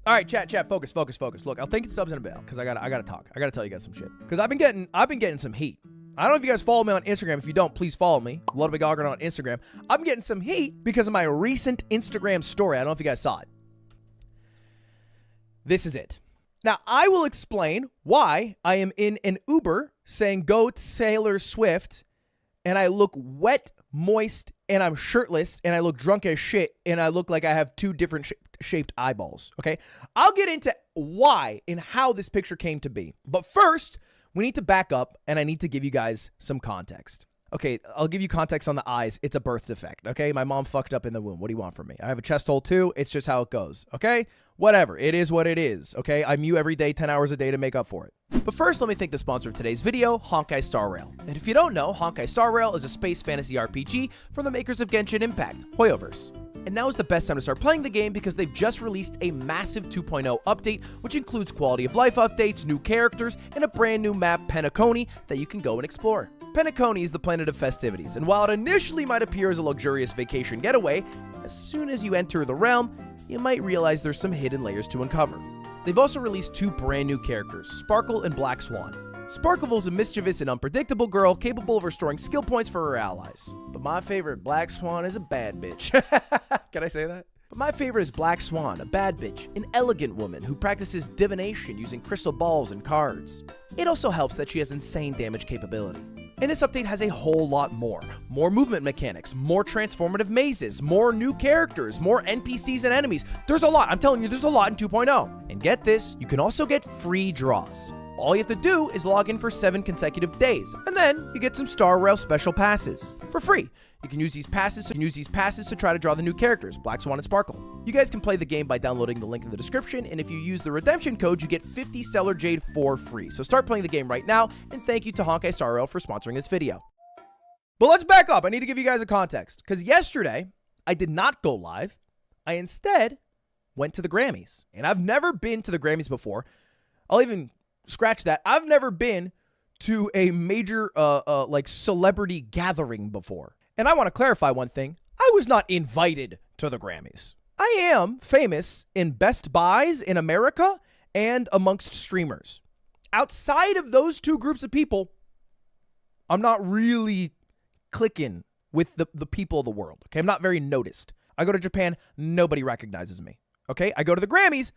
All right, chat, focus. Look, I'll take subs in a bit because I gotta talk. I gotta tell you guys some shit because I've been getting some heat. I don't know if you guys follow me on Instagram. If you don't, please follow me, Ludwig on Instagram. I'm getting some heat because of my recent Instagram story. I don't know if you guys saw it. This is it. Now, I will explain why I am in an Uber saying go Taylor Swift, and I look wet, moist, and I'm shirtless, and I look drunk as shit, and I look like I have two different shaped eyeballs, okay? I'll get into why and how this picture came to be. But first, we need to back up, and I need to give you guys some context. Okay, I'll give you context on the eyes. It's a birth defect, okay? My mom fucked up in the womb. What do you want from me? I have a chest hole too. It's just how it goes, okay? Whatever. It is what it is, okay? I mew every day, 10 hours a day to make up for it. But first, let me thank the sponsor of today's video, Honkai Star Rail. And if you don't know, Honkai Star Rail is a space fantasy RPG from the makers of Genshin Impact, Hoyoverse. And now is the best time to start playing the game because they've just released a massive 2.0 update, which includes quality of life updates, new characters, and a brand new map, Penacony, that you can go and explore. Penacony is the planet of festivities, and while it initially might appear as a luxurious vacation getaway, as soon as you enter the realm, you might realize there's some hidden layers to uncover. They've also released two brand new characters, Sparkle and Black Swan. Sparkle is a mischievous and unpredictable girl capable of restoring skill points for her allies. But my favorite, Black Swan, is a bad bitch. Can I say that? But my favorite is Black Swan, a bad bitch, an elegant woman who practices divination using crystal balls and cards. It also helps that she has insane damage capability. And this update has a whole lot more. More movement mechanics, more transformative mazes, more new characters, more NPCs and enemies. There's a lot. I'm telling you, there's a lot in 2.0. And get this, you can also get free draws. All you have to do is log in for 7 consecutive days, and then you get some Star Rail special passes for free. You can use these passes to try to draw the new characters, Black Swan and Sparkle. You guys can play the game by downloading the link in the description, and if you use the redemption code, you get 50 Stellar Jade for free. So start playing the game right now, and thank you to Honkai Star Rail for sponsoring this video. But let's back up. I need to give you guys a context, because yesterday, I did not go live. I instead went to the Grammys, and I've never been to the Grammys before. I'll even scratch that. I've never been to a major like celebrity gathering before. And I want to clarify one thing. I was not invited to the Grammys. I am famous in Best Buys in America and amongst streamers. Outside of those two groups of people, I'm not really clicking with the people of the world. Okay, I'm not very noticed. I go to Japan, nobody recognizes me. Okay, I go to the Grammys,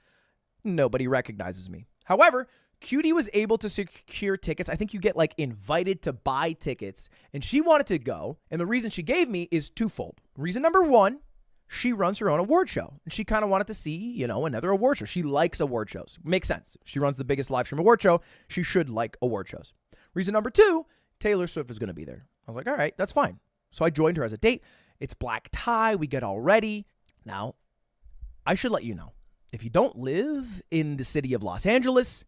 nobody recognizes me. However, Cutie was able to secure tickets. I think you get like invited to buy tickets, and she wanted to go. And the reason she gave me is twofold. Reason number one, she runs her own award show, and she kind of wanted to see, you know, another award show. She likes award shows. Makes sense. She runs the biggest live stream award show. She should like award shows. Reason number two, Taylor Swift is going to be there. I was like, all right, that's fine. So I joined her as a date. It's black tie. We get all ready. Now, I should let you know, if you don't live in the city of Los Angeles,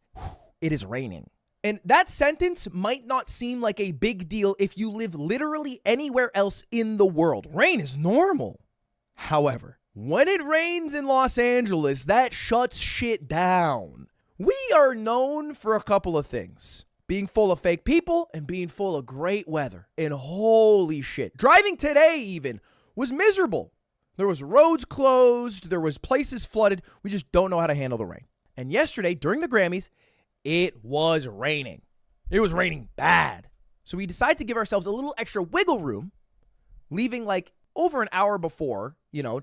it is raining. And that sentence might not seem like a big deal if you live literally anywhere else in the world. Rain is normal. However, when it rains in Los Angeles, that shuts shit down. We are known for a couple of things. Being full of fake people and being full of great weather. And holy shit, driving today even was miserable. There was roads closed. There was places flooded. We just don't know how to handle the rain. And yesterday, during the Grammys, it was raining. It was raining bad. So we decided to give ourselves a little extra wiggle room, leaving like over an hour before, you know,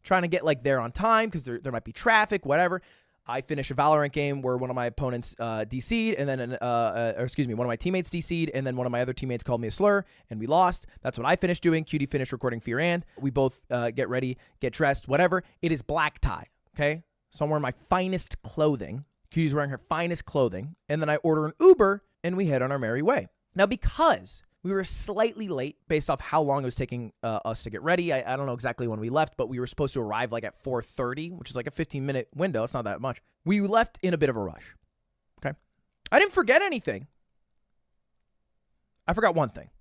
trying to get like there on time because there might be traffic, whatever. I finished a Valorant game where one of my opponents DC'd, and then, one of my teammates DC'd, and then one of my other teammates called me a slur, and we lost. That's what I finished doing. Cutie finished recording Fear and. We both get ready, get dressed, whatever. It is black tie, okay? So I'm wearing my finest clothing. Cutie's wearing her finest clothing, and then I order an Uber, and we head on our merry way. Now, because we were slightly late based off how long it was taking us to get ready, I don't know exactly when we left, but we were supposed to arrive like at 4:30, which is like a 15-minute window. It's not that much. We left in a bit of a rush, okay? I didn't forget anything. I forgot one thing.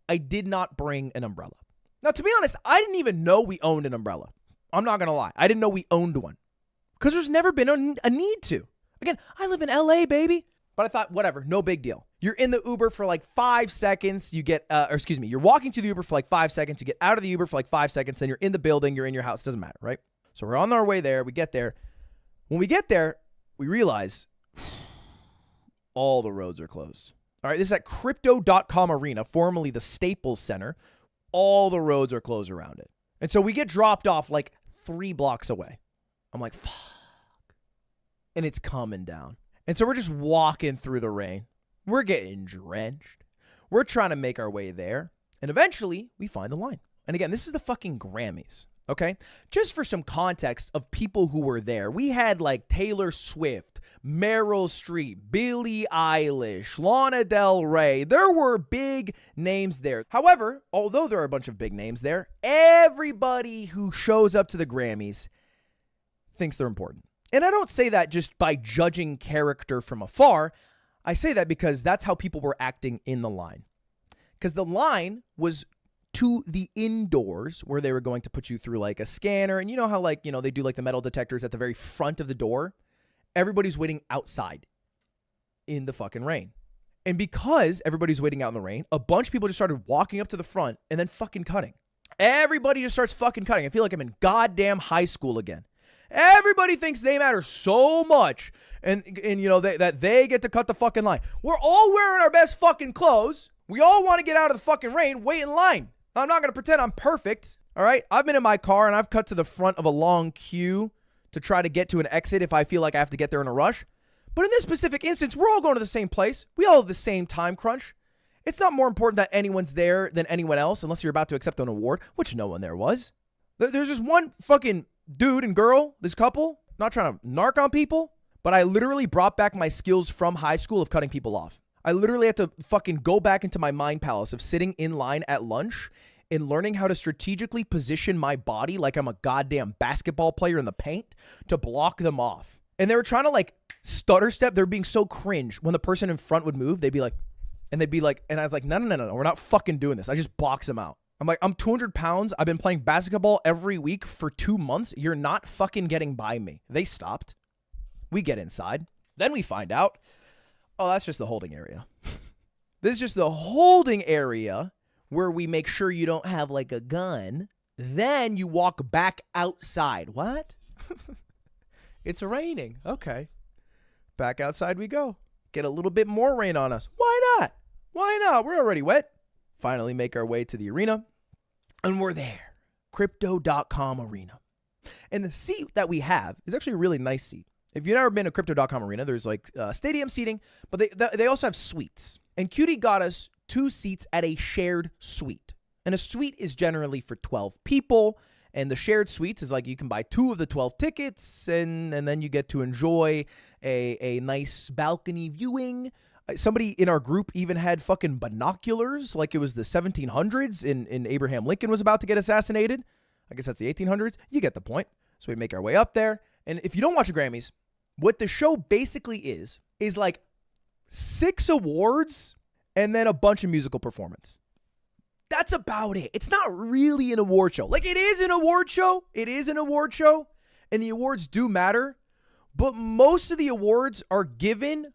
I did not bring an umbrella. Now, to be honest, I didn't even know we owned an umbrella. I'm not going to lie. I didn't know we owned one. Because there's never been a need to. Again, I live in LA, baby. But I thought, whatever, no big deal. You're in the Uber for like 5 seconds. You get, you're walking to the Uber for like 5 seconds. You get out of the Uber for like 5 seconds. Then you're in the building. You're in your house. Doesn't matter, right? So we're on our way there. We get there. When we get there, we realize all the roads are closed. All right, this is at Crypto.com Arena, formerly the Staples Center. All the roads are closed around it. And so we get dropped off like 3 blocks away. I'm like, fuck. And it's coming down. And so we're just walking through the rain. We're getting drenched. We're trying to make our way there. And eventually, we find the line. And again, this is the fucking Grammys, okay? Just for some context of people who were there, we had like Taylor Swift, Meryl Streep, Billie Eilish, Lana Del Rey. There were big names there. However, although there are a bunch of big names there, everybody who shows up to the Grammys thinks they're important. And I don't say that just by judging character from afar. I say that because that's how people were acting in the line. Because the line was to the indoors where they were going to put you through like a scanner. And you know how like, they do like the metal detectors at the very front of the door? Everybody's waiting outside in the fucking rain. And because everybody's waiting out in the rain, a bunch of people just started walking up to the front and then fucking cutting. Everybody just starts fucking cutting. I feel like I'm in goddamn high school again. Everybody thinks they matter so much and that they get to cut the fucking line. We're all wearing our best fucking clothes. We all want to get out of the fucking rain, wait in line. I'm not going to pretend I'm perfect, all right? I've been in my car and I've cut to the front of a long queue to try to get to an exit if I feel like I have to get there in a rush. But in this specific instance, we're all going to the same place. We all have the same time crunch. It's not more important that anyone's there than anyone else unless you're about to accept an award, which no one there was. There's just one fucking dude and girl, this couple, not trying to narc on people, but I literally brought back my skills from high school of cutting people off. I literally had to fucking go back into my mind palace of sitting in line at lunch and learning how to strategically position my body like I'm a goddamn basketball player in the paint to block them off. And they were trying to like stutter step. They're being so cringe. When the person in front would move, they'd be like, and I was like, no, we're not fucking doing this. I just box them out. I'm like, I'm 200 pounds. I've been playing basketball every week for 2 months. You're not fucking getting by me. They stopped. We get inside. Then we find out, oh, that's just the holding area. This is just the holding area where we make sure you don't have like a gun. Then you walk back outside. What? It's raining. Okay. Back outside we go. Get a little bit more rain on us. Why not? Why not? We're already wet. Finally make our way to the arena. And we're there. Crypto.com Arena. And the seat that we have is actually a really nice seat. If you've never been to Crypto.com Arena, there's like stadium seating, but they also have suites. And Cutie got us 2 seats at a shared suite. And a suite is generally for 12 people. And the shared suites is like you can buy 2 of the 12 tickets, and then you get to enjoy a nice balcony viewing. Somebody in our group even had fucking binoculars like it was the 1700s and Abraham Lincoln was about to get assassinated. I guess that's the 1800s. You get the point. So we make our way up there. And if you don't watch the Grammys, what the show basically is like 6 awards and then a bunch of musical performance. That's about it. It's not really an award show. Like, it is an award show. It is an award show. And the awards do matter. But most of the awards are given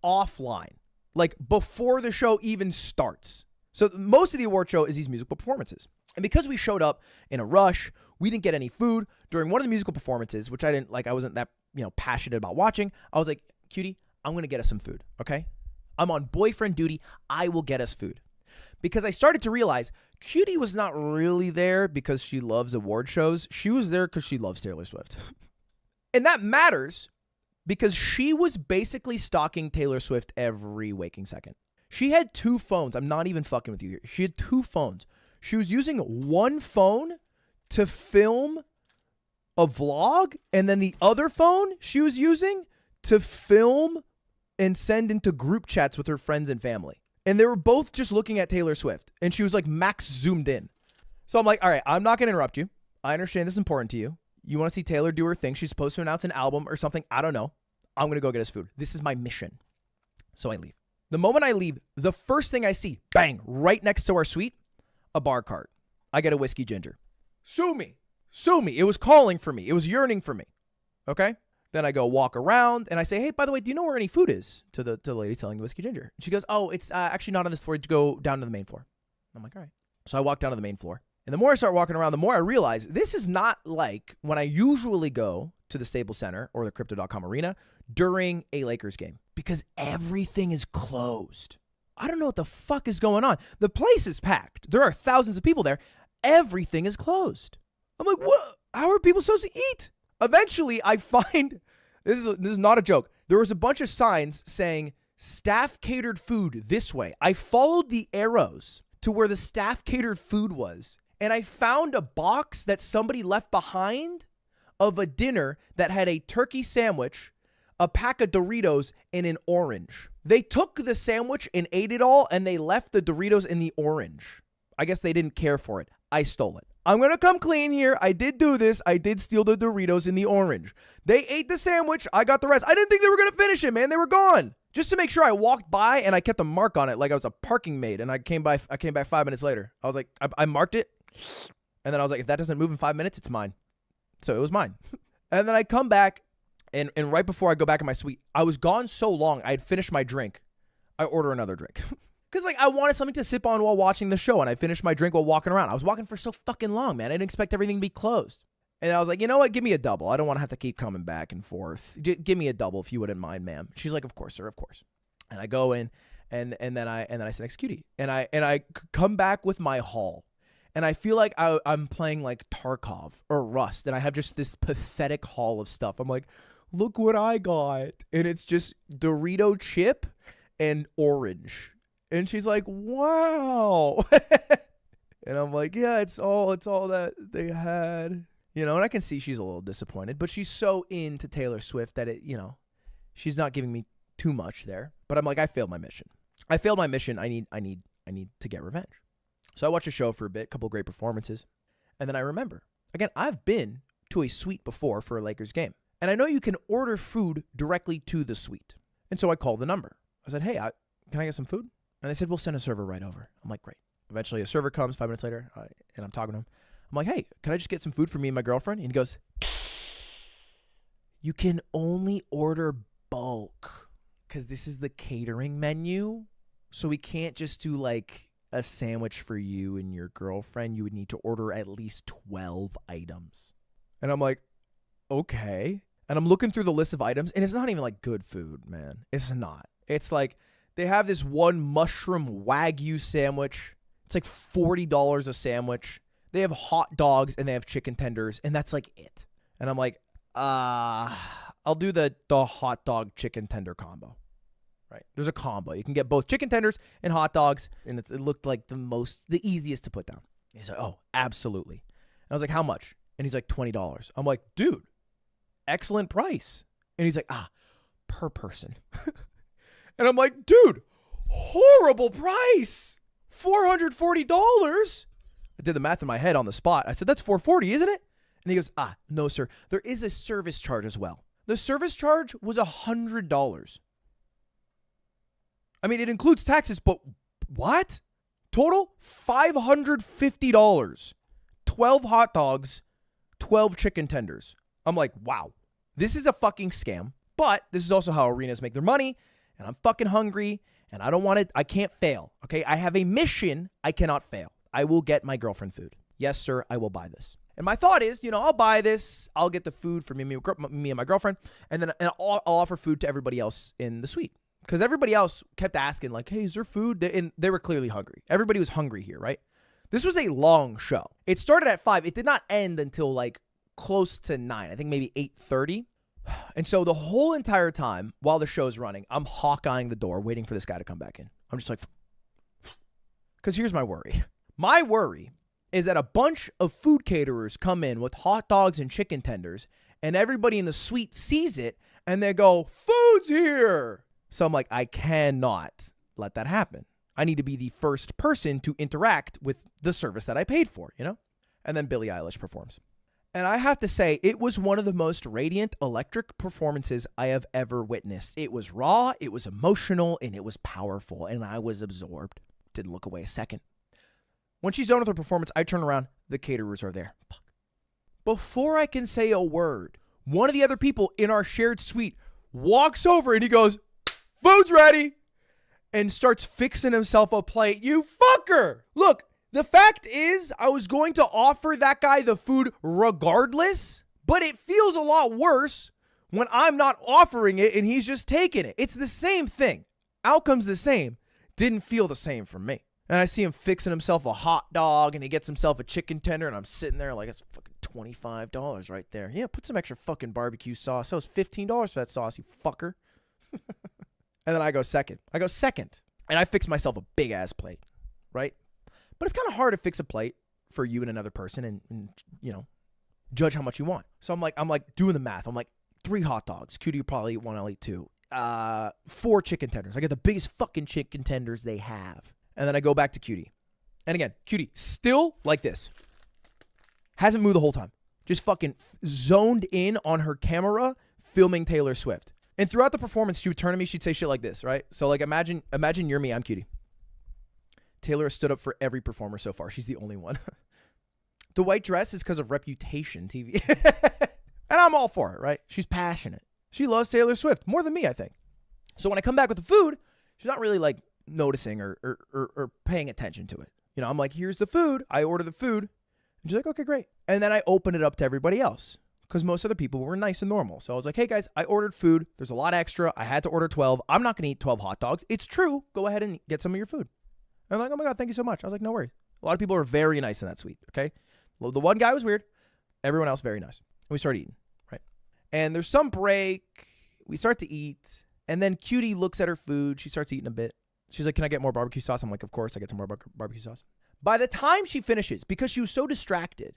offline, like before the show even starts. So most of the award show is these musical performances. And because we showed up in a rush, we didn't get any food during one of the musical performances, which I didn't like. I wasn't that, passionate about watching. I was like, Cutie, I'm going to get us some food. Okay. I'm on boyfriend duty. I will get us food. Because I started to realize Cutie was not really there because she loves award shows. She was there because she loves Taylor Swift. And that matters because she was basically stalking Taylor Swift every waking second. She had 2 phones. I'm not even fucking with you here. She had 2 phones. She was using one phone to film a vlog, and then the other phone she was using to film and send into group chats with her friends and family. And they were both just looking at Taylor Swift. And she was like max zoomed in. So I'm like, all right, I'm not going to interrupt you. I understand this is important to you. You want to see Taylor do her thing. She's supposed to announce an album or something. I don't know. I'm going to go get us food. This is my mission. So I leave. The moment I leave, the first thing I see, bang, right next to our suite, a bar cart. I get a whiskey ginger. Sue me. Sue me. It was calling for me. It was yearning for me. Okay? Then I go walk around and I say, hey, by the way, do you know where any food is? To the lady selling the whiskey ginger. And she goes, oh, it's actually not on this floor. You go down to the main floor. I'm like, all right. So I walk down to the main floor And the more I start walking around, the more I realize this is not like when I usually go to the Staples Center or the Crypto.com Arena during a Lakers game, because everything is closed. I don't know what the fuck is going on. The place is packed. There are thousands of people there. Everything is closed. I'm like, what? How are people supposed to eat? Eventually, I find, this is not a joke. There was a bunch of signs saying staff catered food this way. I followed the arrows to where the staff catered food was, and I found a box that somebody left behind of a dinner that had a turkey sandwich, a pack of Doritos, and an orange. They took the sandwich and ate it all, and they left the Doritos in the orange. I guess they didn't care for it. I stole it. I'm going to come clean here. I did do this. I did steal the Doritos in the orange. They ate the sandwich. I got the rest. I didn't think they were going to finish it, man. They were gone. Just to make sure, I walked by and I kept a mark on it like I was a parking maid, and I came back 5 minutes later. I was like, I marked it, and then I was like, if that doesn't move in 5 minutes, it's mine. So it was mine. And then I come back, and right before I go back in my suite, I was gone so long, I had finished my drink. I order another drink. Because, like, I wanted something to sip on while watching the show, and I finished my drink while walking around. I was walking for so fucking long, man. I didn't expect everything to be closed. And I was like, you know what? Give me a double. I don't want to have to keep coming back and forth. Give me a double if you wouldn't mind, ma'am. She's like, of course, sir, of course. And I go in, and then I said, execute. And I come back with my haul. And I feel like I'm playing like Tarkov or Rust, and I have just this pathetic haul of stuff. I'm like, look what I got. And it's just Dorito chip and orange. And she's like, wow. And I'm like, yeah, it's all that they had. You know, and I can see she's a little disappointed, but she's so into Taylor Swift that she's not giving me too much there. But I'm like, I failed my mission. I need to get revenge. So I watch a show for a bit, a couple of great performances. And then I remember, again, I've been to a suite before for a Lakers game. And I know you can order food directly to the suite. And so I called the number. I said, hey, can I get some food? And they said, we'll send a server right over. I'm like, great. Eventually a server comes 5 minutes later, and I'm talking to him. I'm like, hey, can I just get some food for me and my girlfriend? And he goes, you can only order bulk because this is the catering menu. So we can't just do like a sandwich for you and your girlfriend. You would need to order at least 12 items. And I'm like, okay. And I'm looking through the list of items, and it's not even like good food, man. It's not. It's like they have this one mushroom Wagyu sandwich. It's like $40 a sandwich. They have hot dogs and they have chicken tenders, and that's like it. And I'm like, I'll do the hot dog chicken tender combo. Right? There's a combo. You can get both chicken tenders and hot dogs, and it looked like the easiest to put down. He's like, oh, absolutely. And I was like, how much? And he's like, $20. I'm like, dude, excellent price. And he's like, per person. And I'm like, dude, horrible price. $440. I did the math in my head on the spot. I said, that's $440, isn't it? And he goes, no, sir. There is a service charge as well. The service charge was $100. I mean, it includes taxes, but what? Total $550. 12 hot dogs, 12 chicken tenders. I'm like, wow, this is a fucking scam. But this is also how arenas make their money. And I'm fucking hungry. And I don't want it. I can't fail. Okay. I have a mission. I cannot fail. I will get my girlfriend food. Yes, sir. I will buy this. And my thought is, I'll buy this. I'll get the food for me and my girlfriend. And then I'll offer food to everybody else in the suite. Because everybody else kept asking, like, hey, is there food? And they were clearly hungry. Everybody was hungry here, right? This was a long show. It started at 5. It did not end until like close to 9. I think maybe 8:30. And so the whole entire time while the show's running, I'm hawk-eyeing the door, waiting for this guy to come back in. I'm just like, because here's my worry. My worry is that a bunch of food caterers come in with hot dogs and chicken tenders, and everybody in the suite sees it, and they go, food's here. So I'm like, I cannot let that happen. I need to be the first person to interact with the service that I paid for, And then Billie Eilish performs. And I have to say, it was one of the most radiant, electric performances I have ever witnessed. It was raw, it was emotional, and it was powerful, and I was absorbed. Didn't look away a second. When she's done with her performance, I turn around. The caterers are there. Fuck. Before I can say a word, one of the other people in our shared suite walks over and he goes, food's ready, and starts fixing himself a plate. You fucker! Look, The fact is, I was going to offer that guy the food regardless, but it feels a lot worse when I'm not offering it and he's just taking it. It's the same thing. Outcome's the same. Didn't feel the same for me. And I see him fixing himself a hot dog and he gets himself a chicken tender and I'm sitting there like, it's fucking $25 right there. Yeah, put some extra fucking barbecue sauce. That was $15 for that sauce, you fucker. And then I go second. And I fix myself a big ass plate, right? But it's kind of hard to fix a plate for you and another person and you know, judge how much you want. So I'm like doing the math. I'm like, 3 hot dogs. Cutie, you probably want to eat 2. 4 chicken tenders. I get the biggest fucking chicken tenders they have. And then I go back to Cutie. And again, Cutie still like this. Hasn't moved the whole time. Just fucking zoned in on her camera filming Taylor Swift. And throughout the performance, she would turn to me, she'd say shit like this, right? So like imagine you're me, I'm Cutie. Taylor has stood up for every performer so far. She's the only one. The white dress is because of Reputation TV. And I'm all for it, right? She's passionate. She loves Taylor Swift more than me, I think. So when I come back with the food, she's not really like noticing or paying attention to it. You know, I'm like, here's the food. I order the food. And she's like, okay, great. And then I open it up to everybody else because most other people were nice and normal. So I was like, hey guys, I ordered food. There's a lot extra. I had to order 12. I'm not going to eat 12 hot dogs. It's true. Go ahead and get some of your food. And I'm like, oh my God, thank you so much. I was like, no worries. A lot of people are very nice in that suite. Okay. The one guy was weird. Everyone else very nice. And we started eating, right? And there's some break. We start to eat. And then Cutie looks at her food. She starts eating a bit. She's like, can I get more barbecue sauce? I'm like, of course, I get some more barbecue sauce. By the time she finishes, because she was so distracted,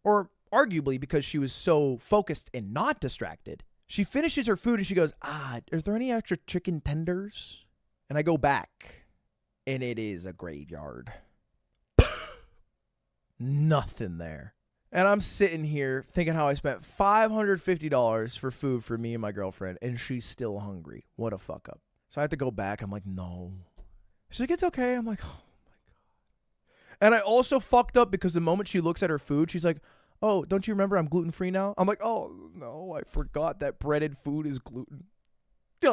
or arguably because she was so focused and not distracted, she finishes her food and she goes, is there any extra chicken tenders? And I go back, and it is a graveyard. Nothing there. And I'm sitting here thinking how I spent $550 for food for me and my girlfriend, and she's still hungry. What a fuck up. So I have to go back. I'm like, no. She's like, it's okay. I'm like, oh my God. And I also fucked up because the moment she looks at her food, she's like, oh, don't you remember I'm gluten-free now? I'm like, oh no, I forgot that breaded food is gluten. So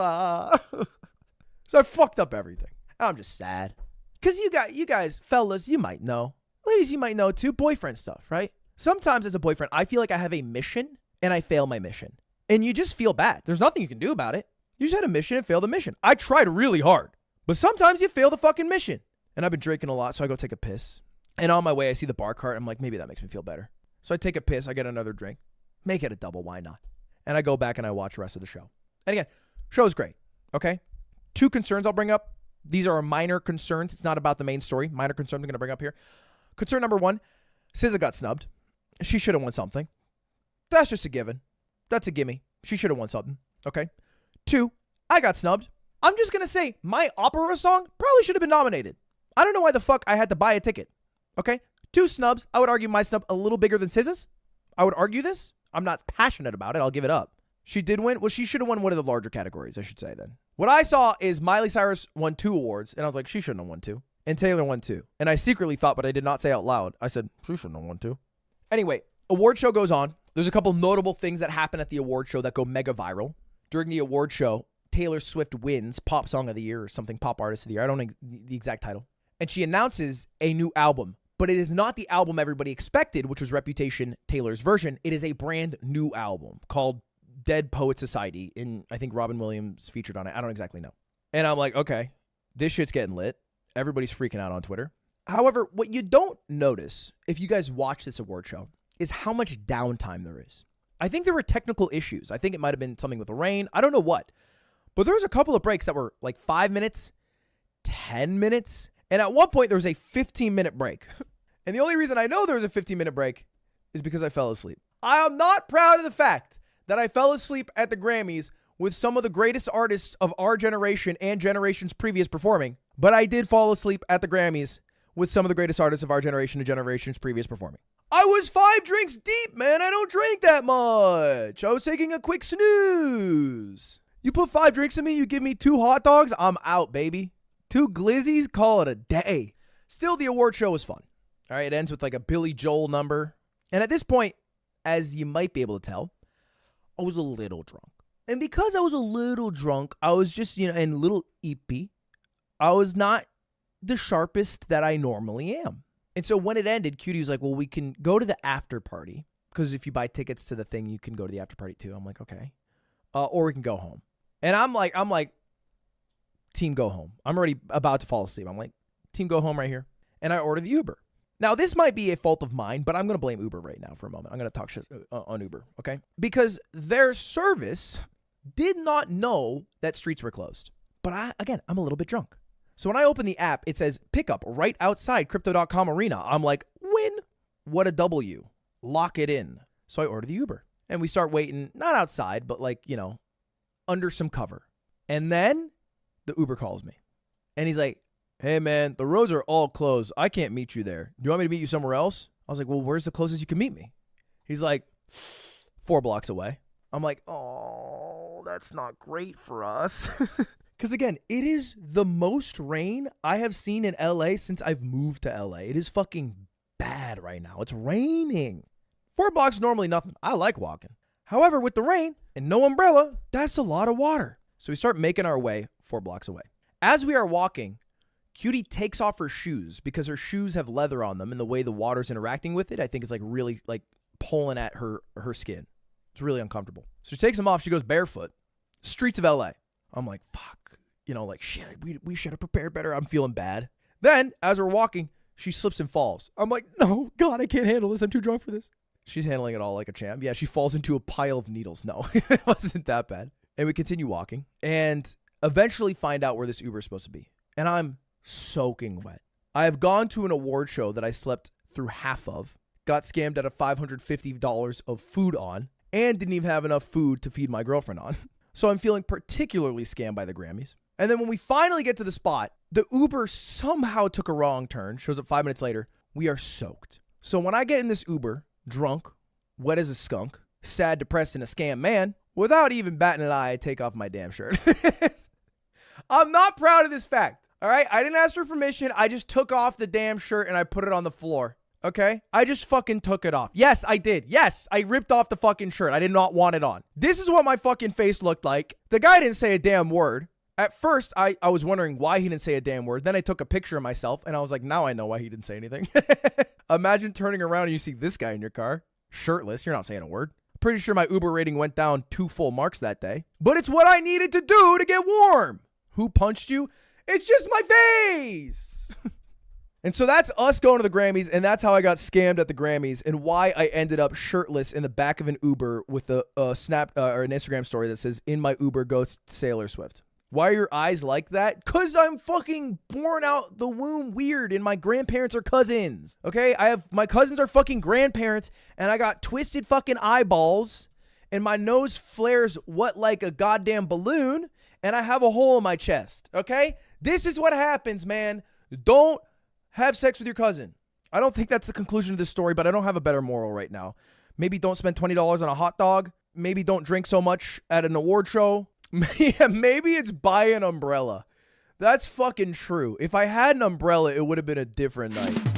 I fucked up everything. I'm just sad. Because you guys, fellas, you might know. Ladies, you might know too, boyfriend stuff, right? Sometimes as a boyfriend, I feel like I have a mission and I fail my mission. And you just feel bad. There's nothing you can do about it. You just had a mission and failed the mission. I tried really hard. But sometimes you fail the fucking mission. And I've been drinking a lot, so I go take a piss. And on my way, I see the bar cart. I'm like, maybe that makes me feel better. So I take a piss. I get another drink. Make it a double. Why not? And I go back and I watch the rest of the show. And again, show's great. Okay? 2 concerns I'll bring up. These are minor concerns. It's not about the main story. Minor concerns I'm going to bring up here. Concern number 1, SZA got snubbed. She should have won something. That's just a given. That's a gimme. She should have won something. Okay? 2, I got snubbed. I'm just going to say my opera song probably should have been nominated. I don't know why the fuck I had to buy a ticket. Okay? 2 snubs. I would argue my snub a little bigger than SZA's. I would argue this. I'm not passionate about it. I'll give it up. She did win. Well, she should have won one of the larger categories, I should say then. What I saw is Miley Cyrus won 2 awards, and I was like, she shouldn't have won 2. And Taylor won 2. And I secretly thought, but I did not say out loud. I said, she shouldn't have won 2. Anyway, award show goes on. There's a couple notable things that happen at the award show that go mega viral. During the award show, Taylor Swift wins Pop Song of the Year or something, Pop Artist of the Year. I don't know the exact title. And she announces a new album. But it is not the album everybody expected, which was Reputation, Taylor's version. It is a brand new album called Dead Poet Society. And I think Robin Williams featured on it. I don't exactly know. And I'm like, okay, this shit's getting lit. Everybody's freaking out on Twitter. However, what you don't notice if you guys watch this award show is how much downtime there is. I think there were technical issues. I think it might have been something with the rain. I don't know what. But there was a couple of breaks that were like 5 minutes, 10 minutes. And at one point, there was a 15-minute break. And the only reason I know there was a 15-minute break is because I fell asleep. I am not proud of the fact that I fell asleep at the Grammys with some of the greatest artists of our generation and generations previous performing. But I did fall asleep at the Grammys with some of the greatest artists of our generation and generations previous performing. I was 5 drinks deep, man. I don't drink that much. I was taking a quick snooze. You put 5 drinks in me, you give me 2 hot dogs, I'm out, baby. 2 glizzies, call it a day. Still, the award show was fun. All right, it ends with like a Billy Joel number. And at this point, as you might be able to tell, I was a little drunk. And because I was a little drunk, I was just, and a little eepy. I was not the sharpest that I normally am. And so when it ended, Cutie was like, well, we can go to the after party. Because if you buy tickets to the thing, you can go to the after party too. I'm like, okay. Or we can go home. And I'm like, team go home. I'm already about to fall asleep. I'm like, team go home right here. And I order the Uber. Now, this might be a fault of mine, but I'm going to blame Uber right now for a moment. I'm going to talk shit on Uber, okay? Because their service did not know that streets were closed. But I'm a little bit drunk. So when I open the app, it says pickup right outside Crypto.com Arena. I'm like, win. What a W. Lock it in. So I order the Uber. And we start waiting, not outside, but like, under some cover. And then the Uber calls me. And he's like, hey, man, the roads are all closed. I can't meet you there. Do you want me to meet you somewhere else? I was like, well, where's the closest you can meet me? He's like, 4 blocks away. I'm like, oh, that's not great for us. Because, again, it is the most rain I have seen in LA since I've moved to LA. It is fucking bad right now. It's raining. 4 blocks normally nothing. I like walking. However, with the rain and no umbrella, that's a lot of water. So we start making our way 4 blocks away. As we are walking, Cutie takes off her shoes because her shoes have leather on them, and the way the water's interacting with it, I think is like really like pulling at her skin. It's really uncomfortable. So she takes them off. She goes barefoot. Streets of LA. I'm like, fuck. Like shit, we should have prepared better. I'm feeling bad. Then, as we're walking, she slips and falls. I'm like, no, God, I can't handle this. I'm too drunk for this. She's handling it all like a champ. Yeah, she falls into a pile of needles. No, it wasn't that bad. And we continue walking and eventually find out where this Uber is supposed to be. And I'm soaking wet. I have gone to an award show that I slept through half of, got scammed out of $550 of food on, and didn't even have enough food to feed my girlfriend on. So I'm feeling particularly scammed by the Grammys. And then when we finally get to the spot, the Uber somehow took a wrong turn, shows up 5 minutes later. We are soaked. So when I get in this Uber, drunk, wet as a skunk, sad, depressed, and a scam man, without even batting an eye, I take off my damn shirt. I'm not proud of this fact. All right, I didn't ask for permission. I just took off the damn shirt and I put it on the floor. Okay, I just fucking took it off. Yes, I did. Yes, I ripped off the fucking shirt. I did not want it on. This is what my fucking face looked like. The guy didn't say a damn word. At first, I was wondering why he didn't say a damn word. Then I took a picture of myself and I was like, now I know why he didn't say anything. Imagine turning around and you see this guy in your car, shirtless. You're not saying a word. Pretty sure my Uber rating went down 2 full marks that day. But it's what I needed to do to get warm. Who punched you? It's just my face. And so that's us going to the Grammys, and that's how I got scammed at the Grammys, and why I ended up shirtless in the back of an Uber with a snap or an Instagram story that says, "In my Uber goes Taylor Swift." Why are your eyes like that? Cause I'm fucking born out the womb weird, and my grandparents are cousins. Okay, my cousins are fucking grandparents, and I got twisted fucking eyeballs, and my nose flares like a goddamn balloon, and I have a hole in my chest. Okay, this is what happens, man. Don't have sex with your cousin. I don't think that's the conclusion of this story, but I don't have a better moral right now. Maybe don't spend $20 on a hot dog. Maybe don't drink so much at an award show. Maybe it's buy an umbrella. That's fucking true. If I had an umbrella, it would have been a different night.